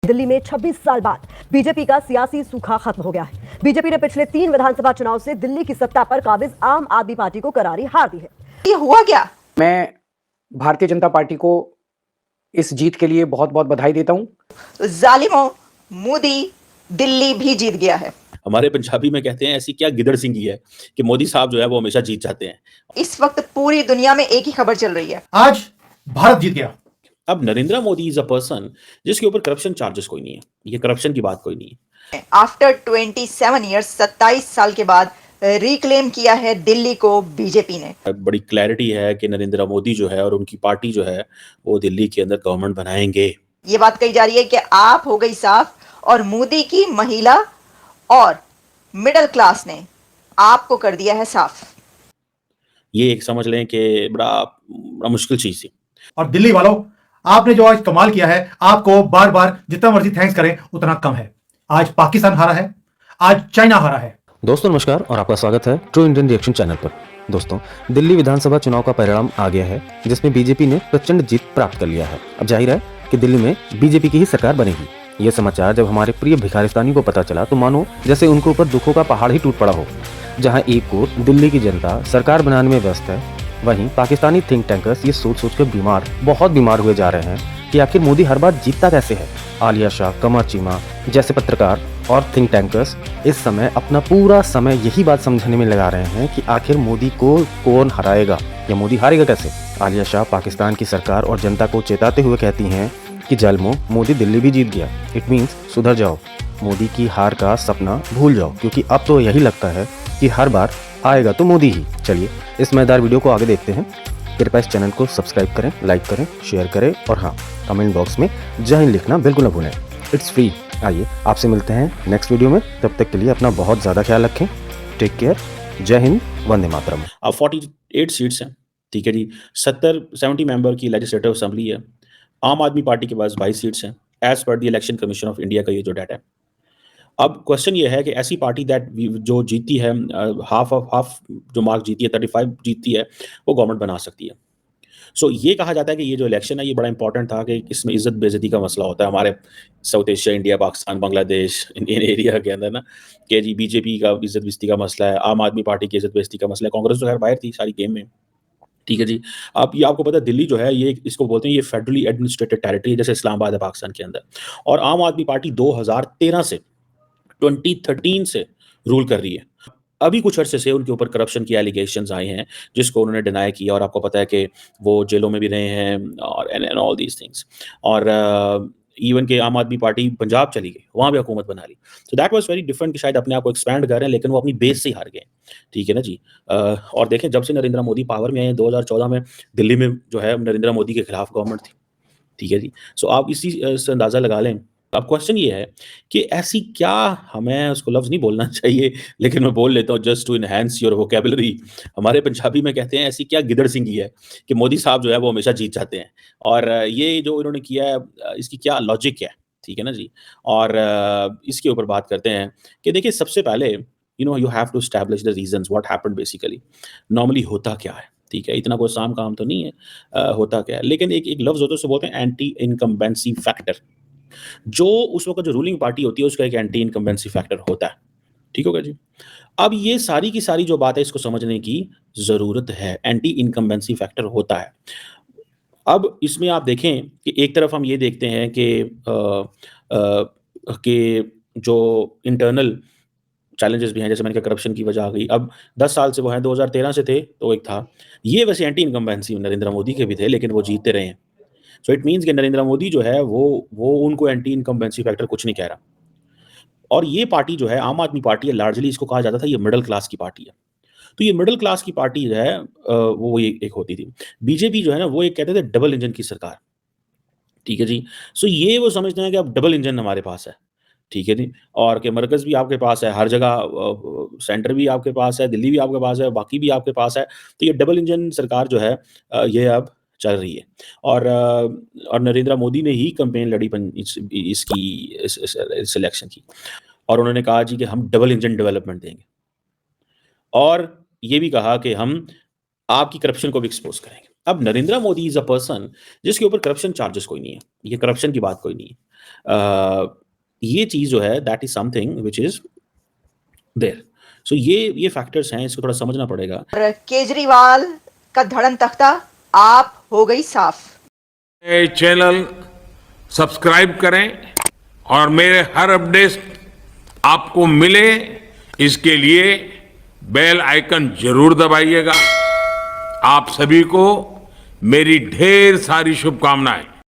दिल्ली में 26 साल बाद बीजेपी का सियासी सूखा खत्म हो गया है। बीजेपी ने पिछले 3 विधानसभा चुनाव से दिल्ली की सत्ता पर काबिज आम आदमी पार्टी को करारी हार दी है। ये हुआ क्या? मैं भारतीय जनता पार्टी को इस जीत के लिए बहुत बहुत बधाई देता हूं। तो जालिमों, मोदी दिल्ली भी जीत गया है। हमारे पंजाबी में कहते हैं ऐसी क्या गिदड़ सिंगी है कि मोदी साहब जो है वो हमेशा जीत जाते हैं। इस वक्त पूरी दुनिया में एक ही खबर चल रही है, आज भारत जीत गया। अब Narendra Modi is a person जिसके ऊपर करप्शन चार्जेस कोई नहीं है, ये करप्शन की बात कोई नहीं है। आफ्टर 27 ईयर्स 27 साल के बाद रिक्लेम किया है दिल्ली को बीजेपी ने। बड़ी क्लैरिटी है कि नरेंद्र मोदी जो है और उनकी पार्टी जो है वो दिल्ली के अंदर गवर्नमेंट बनाएंगे। ये बात कही जा रही है कि आप हो गई साफ और मोदी की महिला और मिडिल क्लास ने आपको कर दिया है साफ। ये एक समझ लें कि बड़ा मुश्किल चीज थी। और दिल्ली वालों, आपने जो आज कमाल किया है, आपको बार बार जितना मर्जी थैंक्स करें उतना कम है। आज पाकिस्तान हारा है, आज चाइना हारा है। दोस्तों नमस्कार और आपका स्वागत है ट्रू इंडियन रिएक्शन चैनल पर। दोस्तों, दिल्ली विधानसभा चुनाव का परिणाम आ गया है जिसमें बीजेपी ने प्रचंड जीत प्राप्त कर लिया है। अब जाहिर है कि दिल्ली में बीजेपी की ही सरकार बनेगी। ये समाचार जब हमारे प्रिय भिखारिस्तानी को पता चला तो मानो जैसे उनके ऊपर दुखों का पहाड़ ही टूट पड़ा हो। जहां एक ओर दिल्ली की जनता सरकार बनाने में व्यस्त है, वहीं पाकिस्तानी थिंक टैंकर्स ये सोच सोच कर बहुत बीमार हुए जा रहे हैं कि आखिर मोदी हर बार जीतता कैसे है। आलिया शाह, कमर चीमा जैसे पत्रकार और थिंक टैंकर्स इस समय अपना पूरा समय यही बात समझने में लगा रहे हैं कि आखिर मोदी को कौन हराएगा या मोदी हारेगा कैसे। आलिया शाह पाकिस्तान की सरकार और जनता को चेताते हुए कहती हैं कि जलमो, मोदी दिल्ली भी जीत गया, इट मीन्स सुधर जाओ, मोदी की हार का सपना भूल जाओ, क्योंकि अब तो यही लगता है कि हर बार आएगा तो मोदी ही। चलिए इस मजेदार वीडियो को आगे देखते हैं। कृपया इस चैनल को सब्सक्राइब करें, लाइक करें, शेयर करें और हाँ, कमेंट बॉक्स में जय हिंद लिखना बिल्कुल न भूलें, इट्स फ्री। आइए आपसे मिलते हैं नेक्स्ट वीडियो में, तब तक के लिए अपना बहुत ज़्यादा ख्याल रखें। टेक केयर, जय हिंद, वंदे मातरम। अब 48 सीट्स हैं, ठीक है जी। 70 मेंबर की लेजिस्लेटिव असेंबली है। आम आदमी पार्टी के पास 22 सीट्स हैं as per the election commission of India का ये जो डाटा है। अब क्वेश्चन ये है कि ऐसी पार्टी जो जीती है, हाफ जो मार्क जीती है, 35 जीतती है, वो गवर्नमेंट बना सकती है। सो ये कहा जाता है कि ये जो इलेक्शन है ये बड़ा इंपॉर्टेंट था कि इसमें इज्जत बेइज्जती का मसला होता है हमारे south Asia, India, Pakistan, Bangladesh, Indian area के अंदर ना, कि जी बीजेपी का इज्जत बेइज्जती का मसला है, आम आदमी पार्टी की इज्जत बेइज्जती का मसला है। कांग्रेस तो खैर बाहर थी सारी गेम में, ठीक है जी। अब ये आपको पता है दिल्ली जो है ये इसको बोलते हैं ये फेडरली एडमिनिस्ट्रेटेड टेरिटरी, जैसे इस्लामाबाद है पाकिस्तान के अंदर। और आम आदमी पार्टी 2013 से 2013 से रूल कर रही है। अभी कुछ अरसे से उनके ऊपर करप्शन की एलिगेशंस आए हैं जिसको उन्होंने डिनाई किया, और आपको पता है कि वो जेलों में भी रहे हैं और एंड ऑल दीज थिंग्स। और इवन के आम आदमी पार्टी पंजाब चली गई, वहाँ भी हुकूमत बना ली। So that was very different कि शायद अपने आप को एक्सपैंड कर रहे हैं लेकिन वो अपनी बेस से ही हार गए, ठीक है ना जी। और देखें जब से नरेंद्र मोदी पावर में आए 2014 में दिल्ली में जो है नरेंद्र मोदी के खिलाफ गवर्नमेंट थी, ठीक है जी। सो आप इसी से अंदाज़ा लगा लें। अब क्वेश्चन ये है कि ऐसी क्या, हमें उसको लफ्ज़ नहीं बोलना चाहिए लेकिन मैं बोल लेता हूँ just to enhance your vocabulary. हमारे पंजाबी में कहते हैं ऐसी क्या गिदड़ सिंगी है कि मोदी साहब जो है वो हमेशा जीत जाते हैं। और ये जो इन्होंने किया है इसकी क्या लॉजिक है, ठीक है ना जी। और इसके ऊपर बात करते हैं कि देखिए सबसे पहले you have to establish the reasons what happened basically. Normally होता क्या है, ठीक है, इतना कोई आसान काम तो नहीं है। होता क्या है, लेकिन एक एक लफ्ज़ होता है उसे बोलते हैं एंटी इनकम्बेंसी फैक्टर। जो उस वक्त जो रूलिंग पार्टी होती है उसका एक एंटी इनकम्बेंसी फैक्टर होता है, ठीक होगा जी। अब ये सारी की सारी जो बात है इसको समझने की ज़रूरत है। एंटी इनकम्बेंसी फैक्टर होता है। अब इसमें आप देखें कि एक तरफ हम ये देखते हैं कि जो इंटरनल चैलेंजेस भी हैं, जैसे मैंने कहा करप्शन की वजह आ गई। अब 10 साल से वो हैं, 2013 से थे तो एक था। ये वैसे एंटी इनकम्बेंसी नरेंद्र मोदी के भी थे लेकिन वो जीतते रहे हैं। सो इट मीन्स कि नरेंद्र मोदी जो है वो उनको एंटी इनकम्बेंसी फैक्टर कुछ नहीं कह रहा। और ये पार्टी जो है आम आदमी पार्टी है, लार्जली इसको कहा जाता था ये मिडिल क्लास की पार्टी है। तो ये मिडिल क्लास की पार्टी जो है वो ये एक होती थी। बीजेपी जो है ना वो एक कहते थे डबल इंजन की सरकार, ठीक है जी। सो ये वो समझते हैं कि अब डबल इंजन हमारे पास है, ठीक है जी। और कि मरकज़ भी आपके पास है, हर जगह सेंटर भी आपके पास है, दिल्ली भी आपके पास है, बाकी भी आपके पास है। तो ये डबल इंजन सरकार जो है ये अब चल रही है। और नरेंद्र मोदी ने ही कैंपेन लड़ी इस इलेक्शन की, और उन्होंने कहा जी कि हम डबल इंजन डेवलपमेंट देंगे, और ये भी कहा कि हम आपकी करप्शन को भी एक्सपोज़ करेंगे। अब Narendra Modi is a person जिसके ऊपर करप्शन चार्जेस कोई नहीं है, ये करप्शन की बात कोई नहीं है। ये चीज जो है that is something which is there. So ये फैक्टर्स हैं, इसको थोड़ा समझना पड़ेगा। और केजरीवाल का धड़न तख्ता आप हो गई साफ। ये चैनल सब्सक्राइब करें और मेरे हर अपडेट आपको मिले, इसके लिए बेल आइकन जरूर दबाइएगा। आप सभी को मेरी ढेर सारी शुभकामनाएं।